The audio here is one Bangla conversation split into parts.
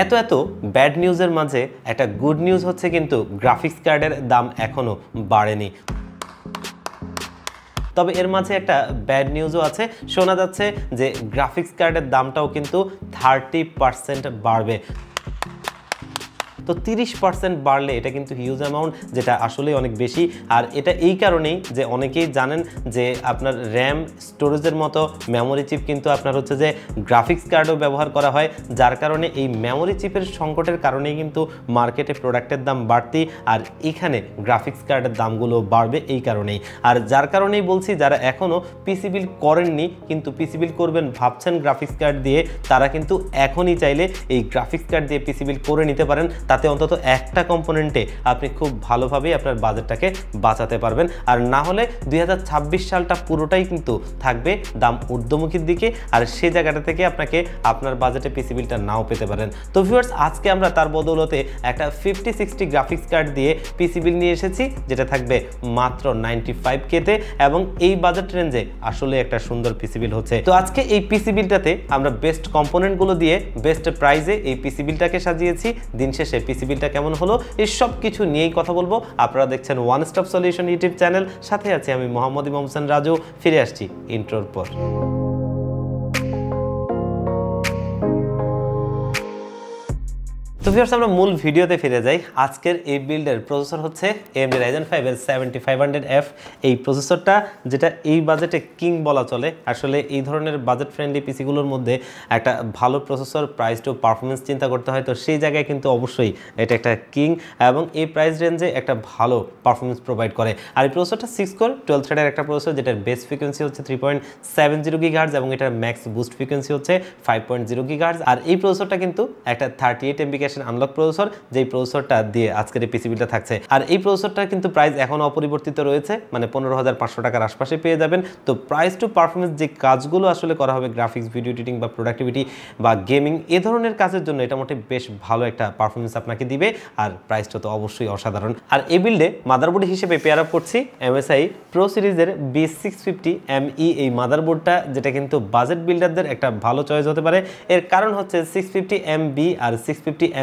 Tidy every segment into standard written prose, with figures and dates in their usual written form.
এত ব্যাড নিউজের মাঝে একটা গুড নিউজ হচ্ছে কিন্তু গ্রাফিক্স কার্ডের দাম এখনো বাড়েনি। তবে এর মাঝে একটা ব্যাড নিউজও আছে, শোনা যাচ্ছে যে গ্রাফিক্স কার্ডের দামটাও কিন্তু 30% বাড়বে। তো 30% বাড়লে এটা কিন্তু হিউজ অ্যামাউন্ট, যেটা আসলে অনেক বেশি। আর এটা এই কারণেই যে অনেকেই জানেন যে আপনার র্যাম স্টোরেজের মতো মেমোরি চিপ কিন্তু আপনার হচ্ছে যে গ্রাফিক্স কার্ডও ব্যবহার করা হয়, যার কারণে এই মেমোরি চিপের সংকটের কারণেই কিন্তু মার্কেটে প্রোডাক্টের দাম বাড়তি, আর এখানে গ্রাফিক্স কার্ডের দামগুলো বাড়বে এই কারণেই। আর যার কারণেই বলছি, যারা এখনও পিসি বিল্ড করেননি কিন্তু পিসি বিল্ড করবেন ভাবছেন গ্রাফিক্স কার্ড দিয়ে, তারা কিন্তু এখনই চাইলে এই গ্রাফিক্স কার্ড দিয়ে পিসি বিল্ড করে নিতে পারেন। তাতে অন্তত একটা কম্পোনেন্টে আপনি খুব ভালোভাবেই আপনার বাজেটটাকে বাঁচাতে পারবেন। আর না হলে 2026 সালটা পুরোটাই কিন্তু থাকবে দাম ঊর্ধ্বমুখীর দিকে, আর সেই জায়গাটা থেকে আপনাকে আপনার বাজেটে পিসি বিলটা নাও পেতে পারেন। তো ভিউয়ার্স, আজকে আমরা তার বদৌলতে একটা 5060 গ্রাফিক্স কার্ড দিয়ে পিসি বিল নিয়ে এসেছি, যেটা থাকবে মাত্র 95K তে, এবং এই বাজেট রেঞ্জে আসলে একটা সুন্দর পিসি বিল হচ্ছে। তো আজকে এই পিসি বিলটাতে আমরা বেস্ট কম্পোনেন্টগুলো দিয়ে বেস্ট প্রাইজে এই পিসি বিলটাকে সাজিয়েছি। দিন শেষে পিসি বিলটা কেমন হলো এই সব কিছু নিয়েই কথা বলবো। আপনারা দেখছেন one stop solution YouTube channel, সাথে আছি আমি মোহাম্মদ ইমাম হোসেন রাজু। ফিরে আসছি ইন্ট্রোর পর। তো ভিউয়ার্স, আমরা মূল ভিডিওতে ফিরে যাই। আজকের এই বিল্ডের প্রসেসর হচ্ছে AMD Ryzen 5 এর 7500F, এই প্রসেসরটা যেটা এই বাজেটে কিং বলা চলে। আসলে এই ধরনের বাজেট ফ্রেন্ডলি পিসিগুলোর মধ্যে একটা ভালো প্রসেসর, প্রাইস টু পারফরমেন্স চিন্তা করতে হয়, তো সেই জায়গায় কিন্তু অবশ্যই এটা একটা কিং, এবং এই প্রাইস রেঞ্জে একটা ভালো পারফরমেন্স প্রোভাইড করে। আর এই প্রসেসরটা 6 কোর 12 থ্রেডের একটা প্রসেসর, যেটার বেস ফ্রিকোয়েন্সি হচ্ছে 3.70 GHz এবং এটার ম্যাক্স বুস্ট ফ্রিকোয়েন্সি হচ্ছে 5.0 GHz। আর এই প্রসেসরটা কিন্তু একটা 38 MB আনলক প্রসেসর, যেই প্রসেসরটা দিয়ে আজকের এই পিসি বিলটা থাকছে। আর এই প্রসেসরটা কিন্তু প্রাইস এখনো অপরিবর্তিত রয়েছে, মানে 15,500 টাকার আশপাশে পেয়ে যাবেন। তো প্রাইস টু পারফরমেন্স যে কাজগুলো আসলে করা হবে গ্রাফিক্স, ভিডিও এডিটিং বা প্রোডাক্টিভিটি বা গেমিং, এ ধরনের কাজের জন্য এটা মোটামুটি বেশ ভালো একটা পারফরমেন্স আপনাকে দিবে, আর প্রাইসটা তো অবশ্যই অসাধারণ। আর এই বিল্ডে মাদারবোর্ড হিসেবে পেয়ার আপ করছি MSI Pro সিরিজের B650ME এই মাদারবোর্ডটা, যেটা কিন্তু বাজেট বিল্ডারদের একটা ভালো চয়েস হতে পারে। এর কারণ হচ্ছে 650MB আর 650ME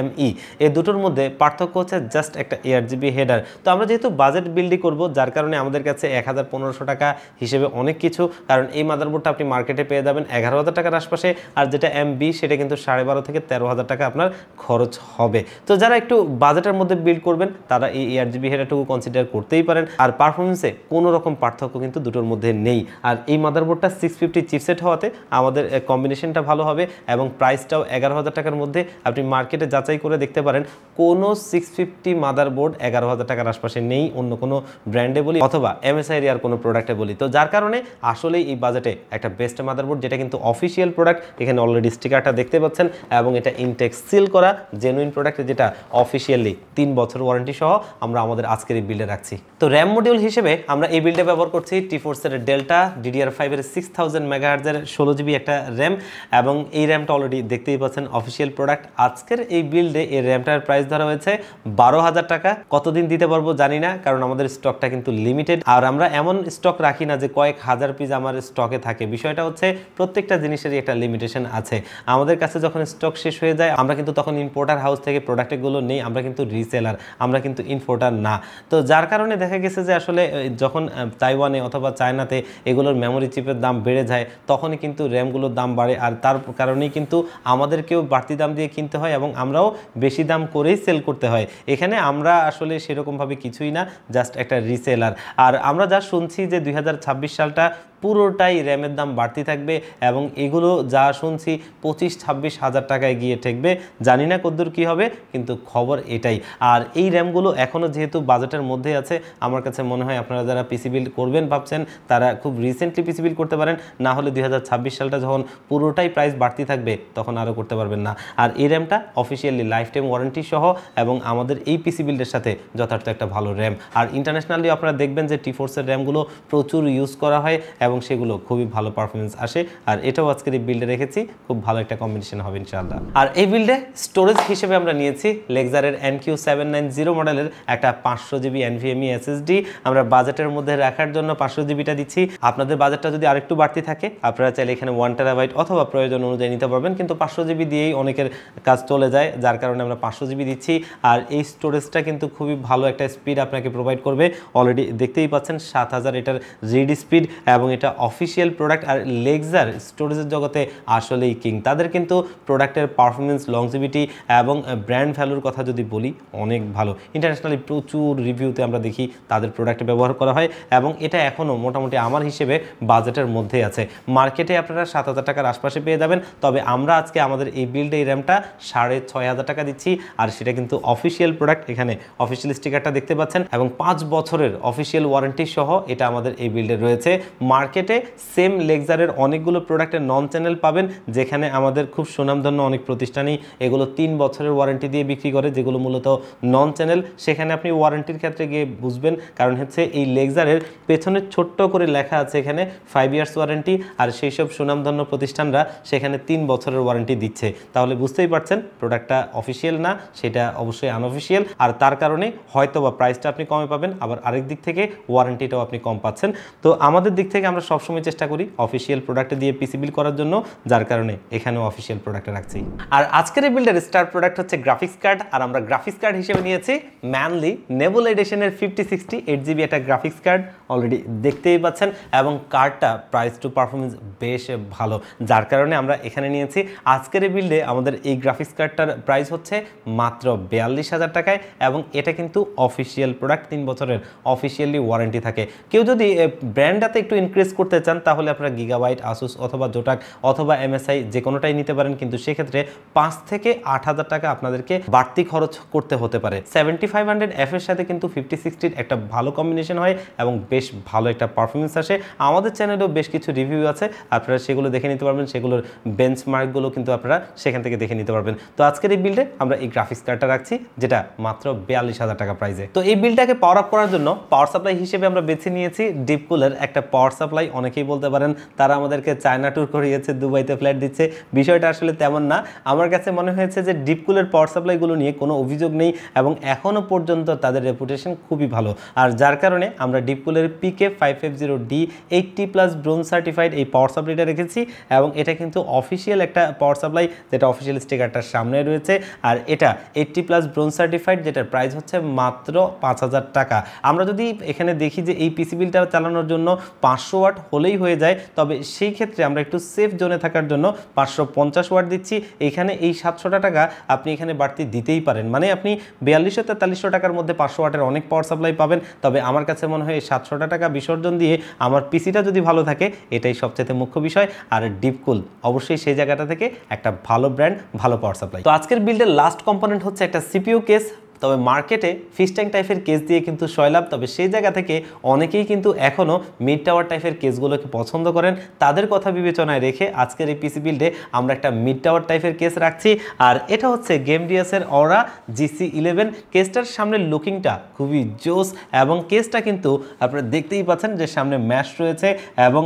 এই দুটোর মধ্যে পার্থক্য হচ্ছে জাস্ট একটা 8GB হেডার। তো আমরা যেহেতু বাজেট বিল্ডই করব, যার কারণে আমাদের কাছে 1000-1500 টাকা হিসেবে অনেক কিছু, কারণ এই মাদারবোর্ডটা আপনি মার্কেটে পেয়ে যাবেন 11,000 টাকার আশপাশে, আর যেটা MB সেটা কিন্তু 12,500 থেকে 13,000 টাকা আপনার খরচ হবে। তো যারা একটু বাজেটের মধ্যে বিল্ড করবেন তারা এই 8GB হেডারটুকু কনসিডার করতেই পারেন। আর পারফরমেন্সে কোনো রকম পার্থক্য কিন্তু দুটোর মধ্যে নেই। আর এই মাদারবোর্ডটা 650 চিপসেট হওয়াতে আমাদের কম্বিনেশনটা ভালো হবে, এবং প্রাইসটাও 11,000 টাকার মধ্যে। আপনি মার্কেটে যাচাই করে দেখতে পারেন, কোনো 650 মাদারবোর্ড 11,000 টাকার আশপাশে নেই, অন্য কোনো ব্র্যান্ডে বলি অথবা MSI এর কোনো প্রোডাক্টে বলি। তো যার কারণে আসলেই এই বাজেটে একটা বেস্ট মাদারবোর্ড, যেটা কিন্তু অফিসিয়াল প্রোডাক্ট। এখানে অলরেডি স্টিকারটা দেখতে পাচ্ছেন, এবং এটা ইনটেক্স সিল করা জেনুইন প্রোডাক্ট, যেটা অফিসিয়ালি 3 বছর ওয়ারেন্টি সহ আমরা আমাদের আজকের এই বিল্ডে রাখছি। তো র্যাম মডিউল হিসেবে আমরা এই বিল্ডে ব্যবহার করছি T-Force এর ডেল্টা DDR5 এর 6000 MHz এর 16GB একটা র্যাম, এবং এই র্যামটা অলরেডি দেখতেই পাচ্ছেন অফিসিয়াল প্রোডাক্ট। আজকের এই বিল্ডে এই র্যামটার প্রাইস ধরা হয়েছে 12,000 টাকা। কতদিন দিতে পারবো জানি না, কারণ আমাদের স্টকটা কিন্তু লিমিটেড, আর আমরা এমন স্টক রাখি না যে কয়েক হাজার পিস আমার স্টকে থাকে। বিষয়টা হচ্ছে প্রত্যেকটা জিনিসেরই একটা লিমিটেশন আছে। আমাদের কাছে যখন স্টক শেষ হয়ে যায়, আমরা কিন্তু তখন ইম্পোর্টার হাউস থেকে প্রোডাক্টগুলো নেই, আমরা কিন্তু রিসেলার, আমরা কিন্তু ইম্পোর্টার না। তো যার কারণে দেখা গেছে যে আসলে যখন তাইওয়ানে অথবা চায়নাতে এগুলোর মেমোরি চিপের দাম বেড়ে যায়, তখনই কিন্তু র্যামগুলোর দাম বাড়ে, আর তার কারণেই কিন্তু আমাদেরকেও বাড়তি দাম দিয়ে কিনতে হয়, এবং আমরাও বেশি দাম করেই সেল করতে হয়। এখানে আমরা আসলে সেরকমভাবে কিছুই না, জাস্ট একটা রিসেলার। আর আমরা যা শুনছি যে 2026 সালটা পুরোটাই র্যামের দাম বাড়তি থাকবে, এবং এগুলো যা শুনছি 25-26 হাজার টাকায় গিয়ে ঠেকবে। জানি না কতদূর কী হবে, কিন্তু খবর এটাই। আর এই র্যামগুলো এখনও যেহেতু বাজেটের মধ্যে আছে, আমার কাছে মনে হয় আপনারা যারা পিসি বিল্ড করবেন ভাবছেন, তারা খুব রিসেন্টলি পিসি বিল্ড করতে পারেন, না হলে 2026 সালটা যখন পুরোটাই প্রাইস বাড়তি থাকবে তখন আরও করতে পারবেন না। আর এই র্যামটা অফিসিয়ালি লাইফ টাইম ওয়ারেন্টি সহ, এবং আমাদের এই পিসি বিল্ডের সাথে যথার্থ একটা ভালো র্যাম। আর ইন্টারন্যাশনালি আপনারা দেখবেন যে T-Force এর র্যামগুলো প্রচুর ইউজ করা হয়, এবং সেগুলো খুবই ভালো পারফরমেন্স আসে। আর এটাও আজকের এই বিল্ডে রেখেছি, খুব ভালো একটা কম্বিনেশন হবে ইনশাআল্লাহ। আর এই বিল্ডে স্টোরেজ হিসেবে আমরা নিয়েছি লেক্সারের NQ790 মডেলের একটা 500 জিবি NVMe SSD। আমরা বাজেটের মধ্যে রাখার জন্য 500 জিবিটা দিচ্ছি। আপনাদের বাজেটটা যদি আরেকটু বাড়তি থাকে আপনারা চাইলে এখানে 1 টেরাবাইট অথবা প্রয়োজন অনুযায়ী নিতে পারবেন, কিন্তু 500 জিবি দিয়েই অনেকের কাজ চলে যায়, যার কারণে আমরা 500 জিবি দিচ্ছি। আর এই স্টোরেজটা কিন্তু খুবই ভালো একটা স্পিড আপনাকে প্রোভাইড করবে। অলরেডি দেখতেই পাচ্ছেন 7000 এটার রিড স্পিড, এবং এটা অফিসিয়াল প্রোডাক্ট। আর লেক্সার স্টোরেজের জগতে আসলেই কিং। তাদের কিন্তু প্রোডাক্টের পারফরমেন্স, লংজিভিটি এবং ব্র্যান্ড ভ্যালুর কথা যদি বলি অনেক ভালো। ইন্টারন্যাশনালি প্রচুর রিভিউতে আমরা দেখি তাদের প্রোডাক্টে ব্যবহার করা হয়, এবং এটা এখনও মোটামুটি আমার হিসেবে বাজেটের মধ্যে আছে। মার্কেটে আপনারা 7000 টাকার আশপাশে পেয়ে যাবেন, তবে আমরা আজকে আমাদের এই বিল্ডে এই র্যামটা 6500 টাকা দিচ্ছি। আর সেটা কিন্তু অফিসিয়াল প্রোডাক্ট, এখানে অফিসিয়াল স্টিকারটা দেখতে পাচ্ছেন, এবং 5 বছরের অফিসিয়াল ওয়ারেন্টি সহ এটা আমাদের এই বিল্ডে রয়েছে। মার্কেটে সেম লেক্সারের অনেকগুলো প্রোডাক্টের নন চ্যানেল পাবেন, যেখানে আমাদের খুব সুনামধন্য অনেক প্রতিষ্ঠানই এগুলো 3 বছরের ওয়ারেন্টি দিয়ে বিক্রি করে, যেগুলো মূলত নন চ্যানেল। সেখানে আপনি ওয়ারেন্টির ক্ষেত্রে গিয়ে বুঝবেন, কারণ হচ্ছে এই লেক্সারের পেছনে ছোট্ট করে লেখা আছে এখানে 5 ইয়ার্স ওয়ারেন্টি, আর সেই সব সুনামধন্য প্রতিষ্ঠানরা সেখানে 3 বছরের ওয়ারেন্টি দিচ্ছে। তাহলে বুঝতেই পারছেন প্রোডাক্টটা অফিসিয়াল না, সেটা অবশ্যই আনঅফিসিয়াল। আর তার কারণে হয়তো বা প্রাইসটা আপনি কমে পাবেন, আবার আরেক দিক থেকে ওয়ারেন্টিটাও আপনি কম পাচ্ছেন। তো আমাদের দিক থেকে আমরা সবসময় চেষ্টা করি অফিসিয়াল প্রোডাক্ট দিয়ে পিসি বিল্ড করার জন্য, যার কারণে এখানেও অফিসিয়াল প্রোডাক্ট রাখছি। আর আজকের এই বিল্ডের স্টার প্রোডাক্ট হচ্ছে গ্রাফিক্স কার্ড। আর আমরা গ্রাফিক্স কার্ড হিসেবে নিয়েছি ম্যানলি নেবুলা এডিশনের 5060 8GB একটা গ্রাফিক্স কার্ড। অলরেডি দেখতেই পাচ্ছেন, এবং কার্ডটা প্রাইস টু পারফরমেন্স বেশ ভালো, যার কারণে আমরা এখানে নিয়েছি। আজকের এই বিল্ডে আমাদের এই গ্রাফিক্স কার্ডটার প্রাইস হচ্ছে মাত্র 42000 টাকায়, এবং এটা কিন্তু অফিসিয়াল প্রোডাক্ট, 3 বছরের অফিসিয়ালি ওয়ারেন্টি থাকে। কেউ যদি ব্র্যান্ডটাতে একটু ইনক্রিজ করতে চান তাহলে আপনারা গিগাবাইট, আসুস অথবা জোটাক অথবা MSI যে কোনোটাই নিতে পারেন, কিন্তু সেক্ষেত্রে 5 থেকে 8000 টাকা আপনাদেরকে বাড়তি খরচ করতে হতে পারে। 7500F এর সাথে কিন্তু 5060 একটা ভালো কম্বিনেশন হয় এবং বেশ ভালো একটা পারফরমেন্স আসে। আমাদের চ্যানেলেও বেশ কিছু রিভিউ আছে, আপনারা সেগুলো দেখে নিতে পারবেন, সেগুলোর বেঞ্চমার্কগুলো কিন্তু আপনারা সেখান থেকে দেখে নিতে পারবেন। তো আজকের এই বিল্ডে আমরা এই গ্রাফিক্স কার্ডটা রাখছি, যেটা মাত্র 42000 টাকা প্রাইসে। তো এই বিলটাকে পাওয়ার আপ করার জন্য পাওয়ার সাপ্লাই হিসেবে আমরা বেছে নিয়েছি ডিপকুলের একটা পাওয়ার সাপ্লাই। অনেকেই বলতে পারেন তারা আমাদেরকে চায়না ট্যুর করিয়েছে, দুবাইতে ফ্ল্যাট দিচ্ছে, বিষয়টা আসলে তেমন না। আমার কাছে মনে হয়েছে যে ডিপকুলের পাওয়ার সাপ্লাইগুলো নিয়ে কোনো অভিযোগ নেই, এবং এখনও পর্যন্ত তাদের রেপুটেশন খুবই ভালো। আর যার কারণে আমরা ডিপকুলের PK550D 80+ ব্রোঞ্জ সার্টিফাইড এই পাওয়ার সাপ্লাইটা রেখেছি, এবং এটা কিন্তু অফিসিয়াল একটা পাওয়ার সাপ্লাই, যেটা অফিসিয়াল স্টিকারটার সামনে রয়েছে। আর এটা 80+ ব্রোঞ্জ সার্টিফাইড, যেটার প্রাইস হচ্ছে মাত্র 5000 টাকা। আমরা যদি এখানে দেখি যে এই পিসি বিলটা চালানোর জন্য 500 ওয়াট হলেই হয়ে যায়, তবে সেই ক্ষেত্রে আমরা একটু সেফ জোনে থাকার জন্য 550 ওয়াট দিচ্ছি। এখানে এই 700 টাকা আপনি এখানে বাড়তি দিতেই পারেন, মানে আপনি 4200-4300 টাকার মধ্যে 500 ওয়াটের অনেক পাওয়ার সাপ্লাই পাবেন। তবে আমার কাছে মনে হয় 700 টাকা বিসর্জন দিয়ে আমার পিসিটা যদি ভালো থাকে, এটাই সবচেয়ে মুখ্য বিষয়। আর ডিপকুল অবশ্যই সেই জায়গাটা থেকে একটা ভালো ব্র্যান্ড, ভালো পাওয়ার সাপ্লাই। তো আজকের বিল্ডের লাস্ট কম্পোনেন্ট হচ্ছে একটা সিপিইউ কেস। তবে মার্কেটে ফিশ ট্যাঙ্ক টাইপের কেস দিয়ে কিন্তু সয়লাভ, তবে সেই জায়গা থেকে অনেকেই কিন্তু এখনও মিড টাওয়ার টাইপের কেসগুলোকে পছন্দ করেন। তাদের কথা বিবেচনায় রেখে আজকের এই পিসি বিল্ডে আমরা একটা মিড টাওয়ার টাইপের কেস রাখছি। আর এটা হচ্ছে গেমডিয়াসের অরা GC11। কেসটার সামনের লুকিংটা খুবই জোস, এবং কেসটা কিন্তু আপনারা দেখতেই পাচ্ছেন যে সামনে ম্যাশ রয়েছে, এবং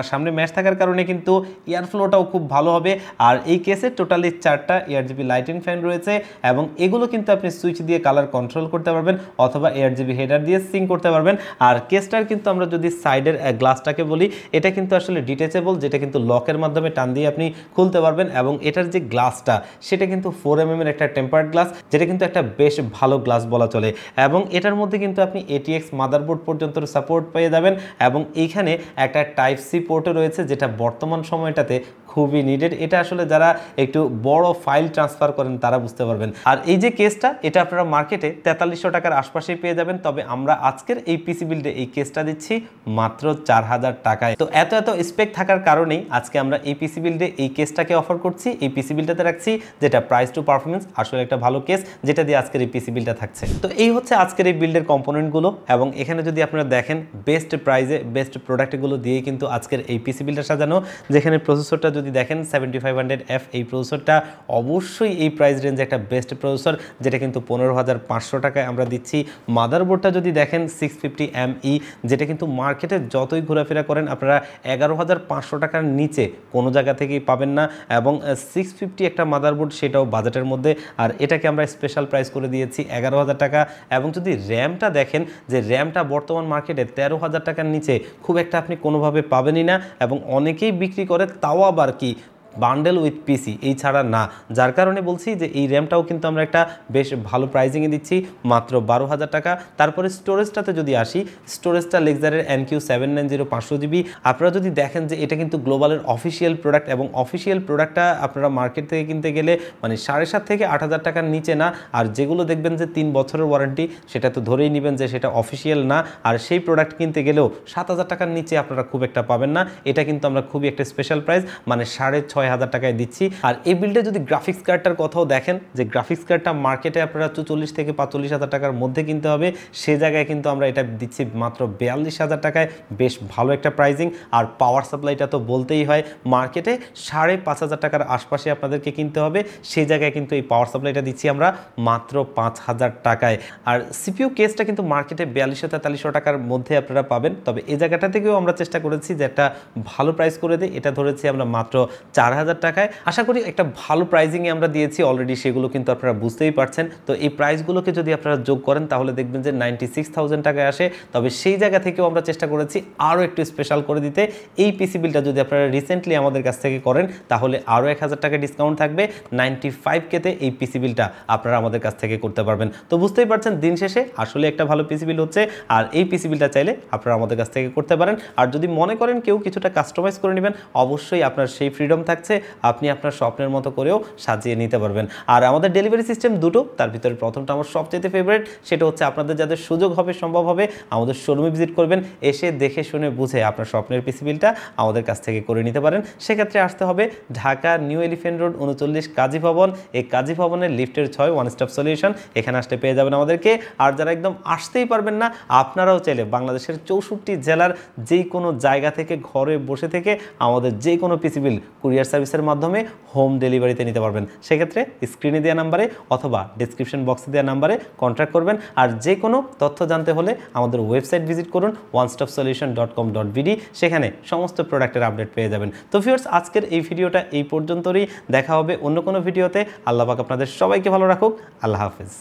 সামনে ম্যাশ থাকার কারণে কিন্তু এয়ার ফ্লোটাও খুব ভালো হবে। আর এই কেসে টোটালি 4টা ARGB লাইটিং ফ্যান রয়েছে, এবং এগুলো কিন্তু আপনি সুইচ দিয়ে কালার কন্ট্রোল করতে পারবেন অথবা ARGB হেডার দিয়ে সিং করতে পারবেন। আর কেসটার কিন্তু আমরা যদি সাইডের গ্লাসটাকে বলি, এটা কিন্তু আসলে ডিটেচেবল, যেটা কিন্তু লকের মাধ্যমে টান দিয়ে আপনি খুলতে পারবেন। এবং এটার যে গ্লাসটা সেটা কিন্তু 4mm এর একটা টেম্পার্ড গ্লাস, যেটা কিন্তু একটা বেশ ভালো গ্লাস বলা চলে। এবং এটার মধ্যে কিন্তু আপনি ATX মাদারবোর্ড পর্যন্ত সাপোর্ট পেয়ে যাবেন, এবং এইখানে একটা Type-C পোর্টও রয়েছে, যেটা বর্তমান সময়টাতে খুবই নিডেড। এটা আসলে যারা একটু বড় ফাইল ট্রান্সফার করেন তারা বুঝতে পারবেন। আর এই যে কেসটা, এটা আপনারা মার্কেটে 4300 টাকার আশপাশেই পেয়ে যাবেন, তবে আমরা আজকের এই পিসি বিল্ডে এই কেসটা দিচ্ছি মাত্র 4000 টাকায়। তো এত স্পেক থাকার কারণেই আজকে আমরা এই পিসি বিল্ডে এই কেসটাকে অফার করছি, এই পিসি বিল্ডটাতে রাখছি, যেটা প্রাইস টু পারফরমেন্স আসলে একটা ভালো কেস, যেটা দিয়ে আজকের এই পিসি বিল্ডটা থাকছে। তো এই হচ্ছে আজকের এই বিল্ডের কম্পোনেন্টগুলো, এবং এখানে যদি আপনারা দেখেন বেস্ট প্রাইজে বেস্ট প্রোডাক্টগুলো দিয়ে কিন্তু আজকের এই পিসি বিল্ডটা সাজানো। যেখানে প্রসেসরটা যদি দেখেন 7500F, এই প্রসেসরটা অবশ্যই এই প্রাইস রেঞ্জে একটা বেস্ট প্রসেসর, যেটা কিন্তু 15000 11,500 টাকায় আমরা দিচ্ছি। মাদারবোর্ডটা যদি দেখেন 650ME, যেটা কিন্তু মার্কেটে যতই ঘোরাফেরা করেন আপনারা 11,500 টাকার নিচে কোনো জায়গা থেকেই পাবেন না, এবং 650 একটা মাদারবোর্ড, সেটাও বাজেটের মধ্যে। আর এটাকে আমরা স্পেশাল প্রাইস করে দিয়েছি 11,000 টাকা। এবং যদি র্যামটা দেখেন, যে র্যামটা বর্তমান মার্কেটে 13,000 টাকার নিচে খুব একটা আপনি কোনোভাবে পাবেনই না, এবং অনেকেই বিক্রি করে, তাও আবার কি বান্ডেল উইথ পিসি এই ছাড়া না। যার কারণে বলছি যে এই র্যামটাও কিন্তু আমরা একটা বেশ ভালো প্রাইজিংয়ে দিচ্ছি, মাত্র 12,000 টাকা। তারপরে স্টোরেজটাতে যদি আসি, স্টোরেজটা লেক্সারের NQ790 500GB। আপনারা যদি দেখেন যে এটা কিন্তু গ্লোবালের অফিসিয়াল প্রোডাক্ট, এবং অফিসিয়াল প্রোডাক্টটা আপনারা মার্কেট থেকে কিনতে গেলে মানে 7,500 থেকে 8,000 টাকার নিচে না। আর যেগুলো দেখবেন যে 3 বছরের ওয়ারেন্টি, সেটা তো ধরেই নেবেন যে সেটা অফিসিয়াল না। আর সেই প্রোডাক্ট কিনতে গেলেও 7,000 টাকার নিচে আপনারা খুব একটা পাবেন না। এটা কিন্তু আমরা খুবই একটা স্পেশাল প্রাইস, মানে 6,500 টাকায় দিচ্ছি। আর এই বিল্ডে যদি গ্রাফিক্স কার্ডটার কথাও দেখেন, যে গ্রাফিক্স কার্ডটা মার্কেটে আপনারা 44 থেকে 45,000 টাকার মধ্যে কিনতে হবে, সে জায়গায় কিন্তু আমরা এটা দিচ্ছি মাত্র 42,000 টাকায়। বেশ ভালো একটা প্রাইজিং। আর পাওয়ার সাপ্লাইটা তো বলতেই হয়, মার্কেটে 5,500 টাকার আশপাশে আপনাদেরকে কিনতে হবে, সেই জায়গায় কিন্তু এই পাওয়ার সাপ্লাইটা দিচ্ছি আমরা মাত্র 5,000 টাকায়। আর সিপিইউ কেসটা কিন্তু মার্কেটে 4200-4300 টাকার মধ্যে আপনারা পাবেন, তবে এই জায়গাটা থেকেও আমরা চেষ্টা করেছি যে একটা ভালো প্রাইস করে দিই। এটা ধরেছি আমরা মাত্র 4,000 টাকায়। আশা করি একটা ভালো প্রাইজিংয়ে আমরা দিয়েছি অলরেডি, সেগুলো কিন্তু আপনারা বুঝতেই পারছেন। তো এই প্রাইসগুলোকে যদি আপনারা যোগ করেন তাহলে দেখবেন যে 96,000 টাকায় আসে। তবে সেই জায়গা থেকেও আমরা চেষ্টা করেছি আরও একটু স্পেশাল করে দিতে। এই পিসি বিলটা যদি আপনারা রিসেন্টলি আমাদের কাছ থেকে করেন তাহলে আরও 1,000 টাকা ডিসকাউন্ট থাকবে। 95K-তে এই পিসি বিলটা আপনারা আমাদের কাছ থেকে করতে পারবেন। তো বুঝতেই পারছেন দিন শেষে আসলে একটা ভালো পিসি বিল হচ্ছে। আর এই পিসি বিলটা চাইলে আপনারা আমাদের কাছ থেকে করতে পারেন। আর যদি মনে করেন কেউ কিছুটা কাস্টমাইজ করে নেবেন, অবশ্যই আপনার সেই ফ্রিডম থাকছে, আপনি আপনার স্বপ্নের মতো করেও সাজিয়ে নিতে পারবেন। আর আমাদের ডেলিভারি সিস্টেম দুটো, তার ভিতরে প্রথমটা আমার সবচেয়ে ফেভারিট, সেটা হচ্ছে আপনাদের যাদের সুযোগ হবে, সম্ভব হবে, আমাদের শোরুমে ভিজিট করবেন, এসে দেখে শুনে বুঝে আপনার স্বপ্নের পিসি বিলটা আমাদের কাছ থেকে করে নিতে পারেন। সেক্ষেত্রে আসতে হবে ঢাকা নিউ এলিফ্যান্ট রোড 39 কাজী ভবন। এই কাজী ভবনের লিফটের 6 ওয়ান স্টপ সলিউশন, এখানে আসতে পেয়ে যাবেন আমাদেরকে। আর যারা একদম আসতেই পারবেন না, আপনারাও চাইলে বাংলাদেশের 64 জেলার যেই কোনো জায়গা থেকে ঘরে বসে থেকে আমাদের যে কোনো পিসি বিল কুরিয়ার সার্ভিসের মাধ্যমে হোম ডেলিভারিতে নিতে পারবেন। সেক্ষেত্রে স্ক্রিনে দেওয়া নাম্বারে অথবা ডিসক্রিপশন বক্সে দেওয়া নাম্বারে কন্ট্যাক্ট করবেন। আর যে কোনো তথ্য জানতে হলে আমাদের ওয়েবসাইট ভিজিট করুন onestopsolution.com.bd, সেখানে সমস্ত প্রোডাক্টের আপডেট পেয়ে যাবেন। তো ভিউয়ার্স, আজকের এই ভিডিওটা এই পর্যন্তই। দেখা হবে অন্য কোনো ভিডিওতে। আল্লাহ পাক আপনাদের সবাইকে ভালো রাখুক। আল্লাহ হাফেজ।